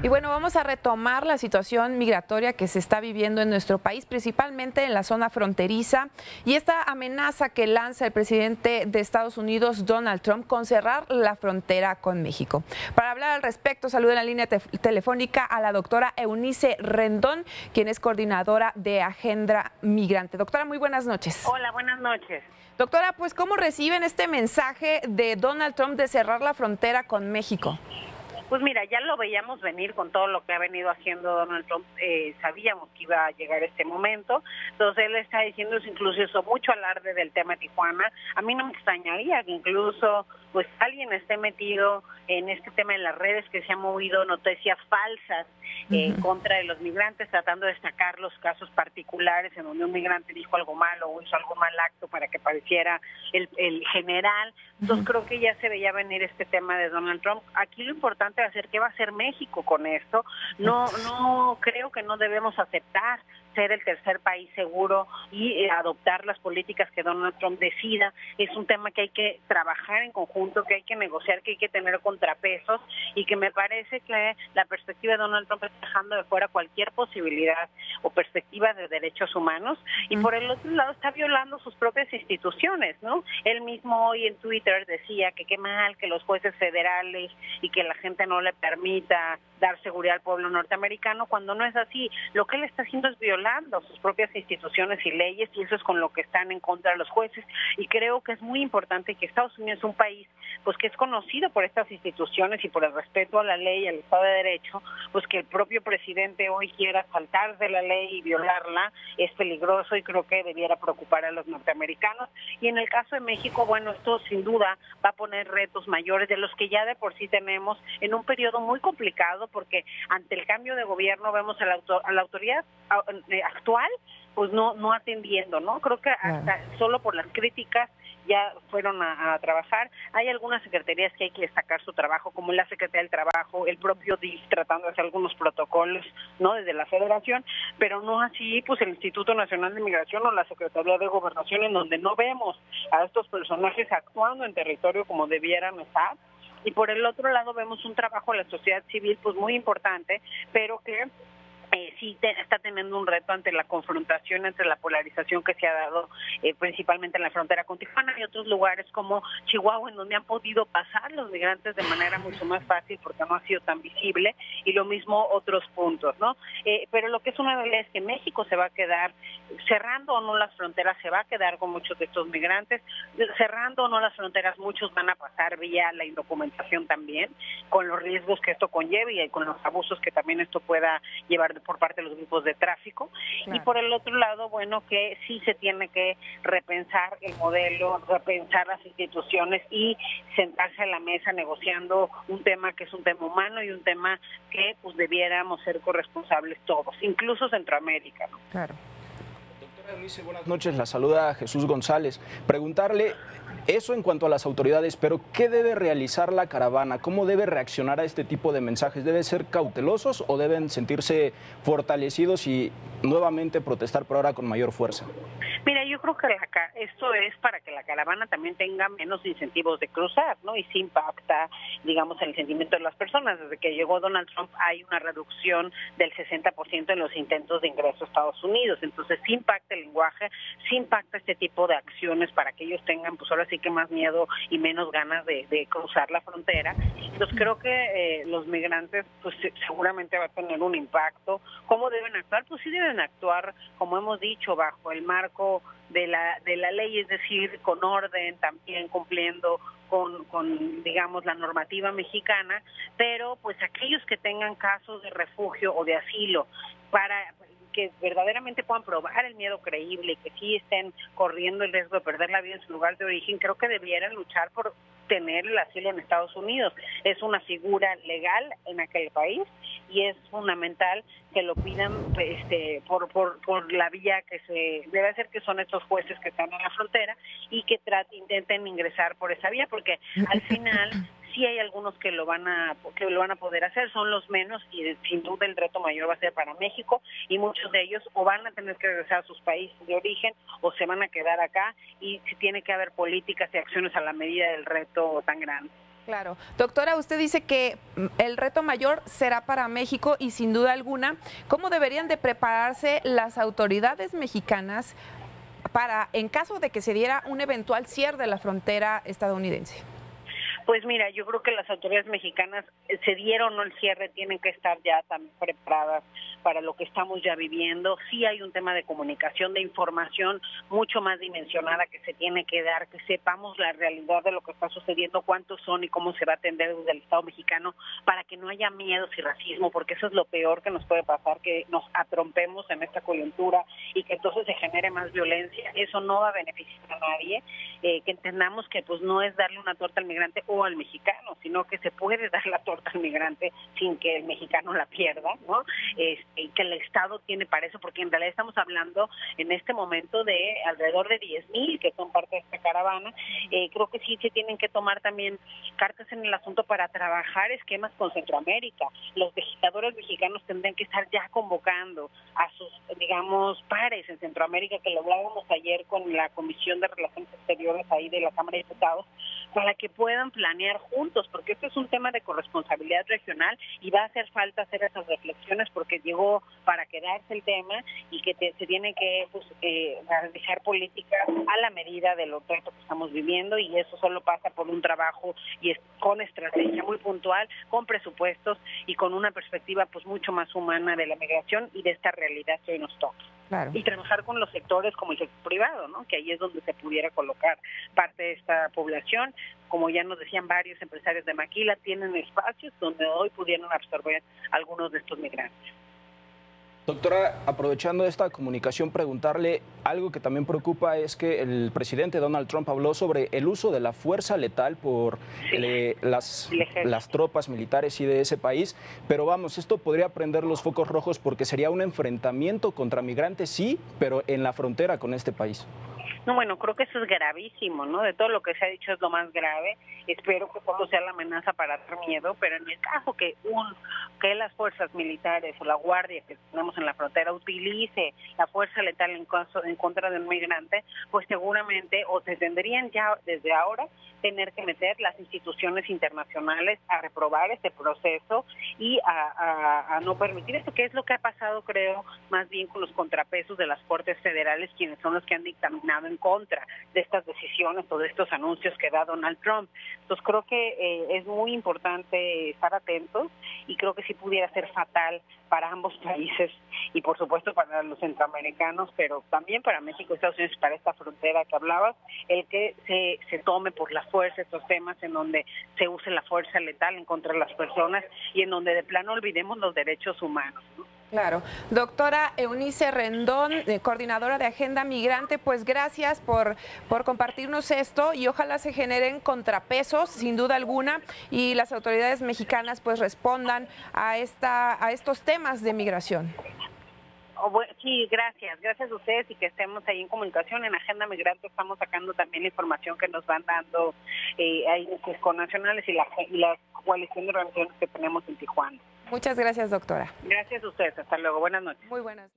Y bueno, vamos a retomar la situación migratoria que se está viviendo en nuestro país, principalmente en la zona fronteriza, y esta amenaza que lanza el presidente de Estados Unidos, Donald Trump, con cerrar la frontera con México. Para hablar al respecto, saludo en la línea telefónica a la doctora Eunice Rendón, quien es coordinadora de Agenda Migrante. Doctora, muy buenas noches. Hola, buenas noches. Doctora, pues ¿cómo reciben este mensaje de Donald Trump de cerrar la frontera con México? Pues mira, ya lo veíamos venir con todo lo que ha venido haciendo Donald Trump, sabíamos que iba a llegar este momento, entonces él está diciendo incluso eso, mucho alarde del tema de Tijuana. A mí no me extrañaría que incluso pues alguien esté metido en este tema de las redes, que se han movido noticias falsas en contra de los migrantes, tratando de destacar los casos particulares en donde un migrante dijo algo malo o hizo algún mal acto para que pareciera el general. Entonces creo que ya se veía venir este tema de Donald Trump. Aquí lo importante va a ser qué va a hacer México con esto. No creo que no debemos aceptar ser el tercer país seguro y adoptar las políticas que Donald Trump decida. Es un tema que hay que trabajar en conjunto, que hay que negociar, que hay que tener contrapesos, y que me parece que la perspectiva de Donald Trump está dejando de fuera cualquier posibilidad o perspectiva de derechos humanos, y por el otro lado está violando sus propias instituciones, ¿no? Él mismo hoy en Twitter decía que qué mal que los jueces federales y que la gente no le permita dar seguridad al pueblo norteamericano, cuando no es así. Lo que él está haciendo es violando sus propias instituciones y leyes, y eso es con lo que están en contra de los jueces. Y creo que es muy importante que Estados Unidos es un país pues que es conocido por estas instituciones y por el respeto a la ley y al Estado de Derecho, pues que el propio presidente hoy quiera saltarse la ley y violarla es peligroso, y creo que debiera preocupar a los norteamericanos. Y en el caso de México, bueno, esto sin duda va a poner retos mayores de los que ya de por sí tenemos en un periodo muy complicado, porque ante el cambio de gobierno vemos a la autoridad actual pues no atendiendo, ¿no? Creo que hasta solo por las críticas ya fueron a trabajar. Hay algunas secretarías que hay que destacar su trabajo, como la Secretaría del Trabajo, el propio DIF tratando de hacer algunos protocolos, ¿no?, desde la Federación, pero no así pues el Instituto Nacional de Migración o la Secretaría de Gobernación, en donde no vemos a estos personajes actuando en territorio como debieran estar. Y por el otro lado vemos un trabajo de la sociedad civil pues muy importante, pero que sí está teniendo un reto ante la confrontación, entre la polarización que se ha dado principalmente en la frontera con Tijuana y otros lugares como Chihuahua, en donde han podido pasar los migrantes de manera mucho más fácil porque no ha sido tan visible, y lo mismo otros puntos, ¿no? Pero lo que es una realidad es que México se va a quedar, cerrando o no las fronteras, se va a quedar con muchos de estos migrantes. Cerrando o no las fronteras, muchos van a pasar vía la indocumentación también, con los riesgos que esto conlleve y con los abusos que también esto pueda llevar por parte de los grupos de tráfico. Claro. Y por el otro lado, bueno, que sí se tiene que repensar el modelo, repensar las instituciones y sentarse a la mesa negociando un tema que es un tema humano y un tema que pues debiéramos ser corresponsables todos, incluso Centroamérica, ¿no? Claro. Doctora Eunice, buenas noches, la saluda Jesús González. Preguntarle eso en cuanto a las autoridades, pero ¿qué debe realizar la caravana? ¿Cómo debe reaccionar a este tipo de mensajes? ¿Deben ser cautelosos o deben sentirse fortalecidos y nuevamente protestar por ahora con mayor fuerza? Mira, yo creo que esto es para que la caravana también tenga menos incentivos de cruzar, ¿no? Y sí impacta, digamos, en el sentimiento de las personas. Desde que llegó Donald Trump hay una reducción del 60% en los intentos de ingreso a Estados Unidos. Entonces sí impacta el lenguaje, sí impacta este tipo de acciones para que ellos tengan, pues ahora sí que más miedo y menos ganas de cruzar la frontera. Entonces creo que los migrantes, pues seguramente va a tener un impacto. ¿Cómo deben actuar? Pues sí deben actuar, como hemos dicho, bajo el marco de la ley, es decir, con orden, también cumpliendo con digamos la normativa mexicana, pero pues aquellos que tengan casos de refugio o de asilo, para que verdaderamente puedan probar el miedo creíble y que sí estén corriendo el riesgo de perder la vida en su lugar de origen, creo que debieran luchar por tener el asilo en Estados Unidos. Es una figura legal en aquel país y es fundamental que lo pidan por la vía que se debe hacer, que son estos jueces que están en la frontera, y que intenten ingresar por esa vía, porque al final sí hay algunos que lo van a poder hacer, son los menos, y sin duda el reto mayor va a ser para México, y muchos de ellos o van a tener que regresar a sus países de origen o se van a quedar acá, y sí tiene que haber políticas y acciones a la medida del reto tan grande. Claro. Doctora, usted dice que el reto mayor será para México y sin duda alguna, ¿cómo deberían de prepararse las autoridades mexicanas para, en caso de que se diera un eventual cierre de la frontera estadounidense? Pues mira, yo creo que las autoridades mexicanas, se dieron o no el cierre, tienen que estar ya también preparadas para lo que estamos ya viviendo. Sí hay un tema de comunicación, de información mucho más dimensionada que se tiene que dar, que sepamos la realidad de lo que está sucediendo, cuántos son y cómo se va a atender desde el Estado mexicano, para que no haya miedos y racismo, porque eso es lo peor que nos puede pasar, que nos atrompemos en esta coyuntura y que entonces se genere más violencia. Eso no va a beneficiar a nadie, que entendamos que pues no es darle una torta al migrante o al mexicano, sino que se puede dar la torta al migrante sin que el mexicano la pierda, ¿no? Y que el Estado tiene para eso, porque en realidad estamos hablando en este momento de alrededor de 10,000 que son parte de esta caravana. Creo que sí se tienen que tomar también cartas en el asunto para trabajar esquemas con Centroamérica. Los legisladores mexicanos tendrían que estar ya convocando a sus, digamos, pares en Centroamérica, que lo hablábamos ayer con la Comisión de Relaciones Exteriores ahí de la Cámara de Diputados, para que puedan planear juntos, porque esto es un tema de corresponsabilidad regional y va a hacer falta hacer esas reflexiones porque llegó para quedarse el tema y que se tiene que realizar políticas a la medida de los retos que estamos viviendo, y eso solo pasa por un trabajo y con estrategia muy puntual, con presupuestos y con una perspectiva pues mucho más humana de la migración y de esta realidad que hoy nos toca. Claro. Y trabajar con los sectores como el sector privado, ¿no? Que ahí es donde se pudiera colocar parte de esta población. Como ya nos decían varios empresarios de Maquila, tienen espacios donde hoy pudieran absorber algunos de estos migrantes. Doctora, aprovechando esta comunicación, preguntarle algo que también preocupa es que el presidente Donald Trump habló sobre el uso de la fuerza letal por las tropas militares y de ese país, pero vamos, esto podría prender los focos rojos porque sería un enfrentamiento contra migrantes, sí, pero en la frontera con este país. No, bueno, creo que eso es gravísimo, ¿no? De todo lo que se ha dicho es lo más grave. Espero que solo sea la amenaza para dar miedo, pero en el caso que las fuerzas militares o la guardia que tenemos en la frontera utilice la fuerza letal en contra de un migrante, pues seguramente o se tendrían ya desde ahora tener que meter las instituciones internacionales a reprobar este proceso y a no permitir esto, que es lo que ha pasado, creo, más bien con los contrapesos de las Cortes Federales, quienes son los que han dictaminado en contra de estas decisiones o de estos anuncios que da Donald Trump. Entonces creo que es muy importante estar atentos y creo que sí pudiera ser fatal para ambos países y por supuesto para los centroamericanos, pero también para México, Estados Unidos, para esta frontera que hablabas, el que se tome por la fuerza estos temas en donde se use la fuerza letal en contra de las personas y en donde de plano olvidemos los derechos humanos, ¿no? Claro. Doctora Eunice Rendón, coordinadora de Agenda Migrante, pues gracias por compartirnos esto y ojalá se generen contrapesos, sin duda alguna, y las autoridades mexicanas pues respondan a estos temas de migración. Sí, gracias a ustedes y que estemos ahí en comunicación. En Agenda Migrante estamos sacando también la información que nos van dando ahí los connacionales y la coalición de organizaciones que tenemos en Tijuana. Muchas gracias, doctora. Gracias a ustedes, hasta luego, buenas noches. Muy buenas.